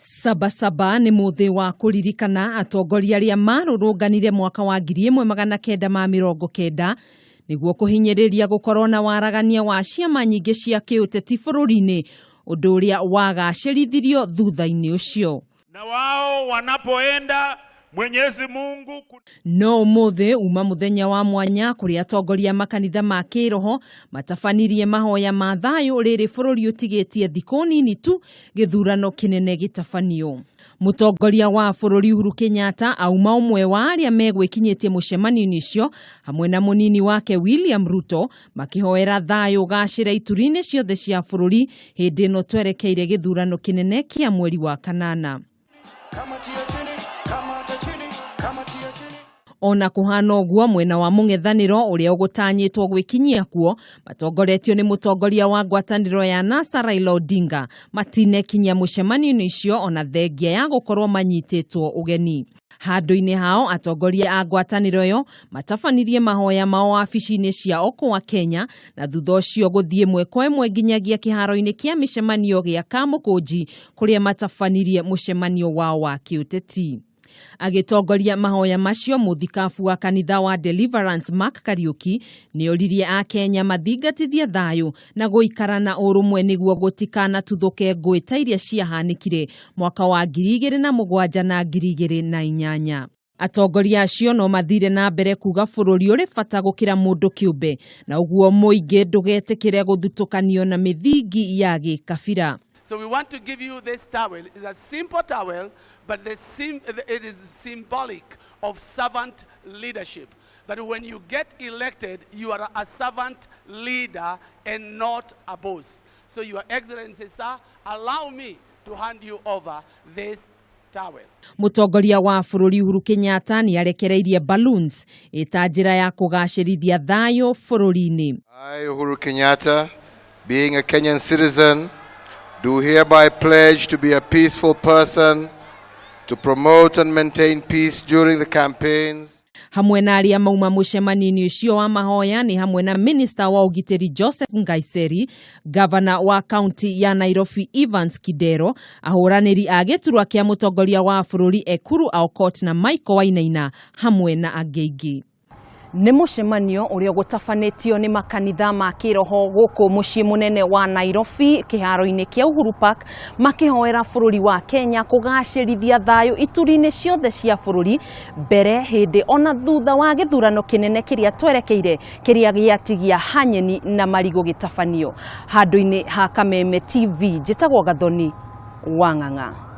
Saba Saba ni muthi wa kuririkana atongoria aria marurunganire mwaka wa 1990 niguo kuhinyiriria gukorwo na waragania wa ciama nyingi cia kiuteti bururi-ini, undu uria wagacirithirio thutha-ini ucio. Na wao wanapoenda Mwenyezi Mungu no muthi Uuma muthenya wa mwanya kuria atongoria makanitha ma kiroho matabanirie mahoya ma thayu riri bururi utigitie thikũ nini tu githurano kinene gitabanio. Mutongoria wa bururi Uhuru Kenyatta auma umwe wa aria megwikinyitie mucemanio-ini ucio hamwe na munini wake William Ruto makihoera thayu gacira ituri-ini ciothe cia bururi hindi no twerekeire githurano kinene kia mweri wa kanana. Ona kuhana uguo mwena wa mung'ethaniro uria ugutanyitwo gwikinyia kuo matongoretio ni mutongoria wa ngwataniro ya NASA Raila Odinga matinekinyia mucemanio-ini ucio ona thengia ya gukorwo manyititwo ugeni. Handu-ini hao atongoria a ngwataniro yo matabanirie mahoya mao wabici-ini cia wa Kenya na thutha ucio guthie mweko imwe nginyagia kiharo-ini kia micemanio gia Kamukunji kuria matabanirie mucemanio wao wa kiuteti. Agitongoria mahoya macio muthikabu wa kanitha wa Deliverance Mark Kariuki ni oririe a Kenya mathingatithie thayu na guikarana urumwe niguo gutikana tuthuke ngui ta iria ciahanikire mwaka wa 2007 na 2008. Atongoria acio no mathire na mbere kuga bururi uri bata gukira mundu kiumbe na uguo muingi ndugetikire guthutukanio na mithingi ya gikabira. So we want to give you this towel. It's a simple towel, but it is symbolic of servant leadership. That when you get elected, you are a servant leader and not a boss. So Your Excellency, sir, allow me to hand you over this towel. Mutongoria wa bururi Uhuru Kenyatta ni arekereirie balloons ita njira ya kugacirithia thayu bururi-ini. I, Uhuru Kenyatta, being a Kenyan citizen, do hereby pledge to be a peaceful person, to promote and maintain peace during the campaigns. Hamwe na aria mauma mucemanio ucio wa mahoya ni hamwe na Minister wa Ugiteri Joseph Ngaiseri, Governor wa County ya Nairobi Evans Kidero, ahuraniri a giturwa kia mutongoria wa bururi Ekuru Aukot na Michael Wainaina hamwe na angi. Ni mucemanio uria gutabanitio ni makanitha ma kiroho guku mucii munene wa Nairobi kiharo-ini kia Uhuru Park makihoera bururi wa Kenya kugacirithia thayu ituri-ini ciothe cia bururi mbere hindi ona thutha wa githurano kinene kiria twerekeire kiria giatigia hanyeni na marigo gitabanio. Handu-ini ha Kameme TV njitagwo Gathoni wa Ng'ang'a.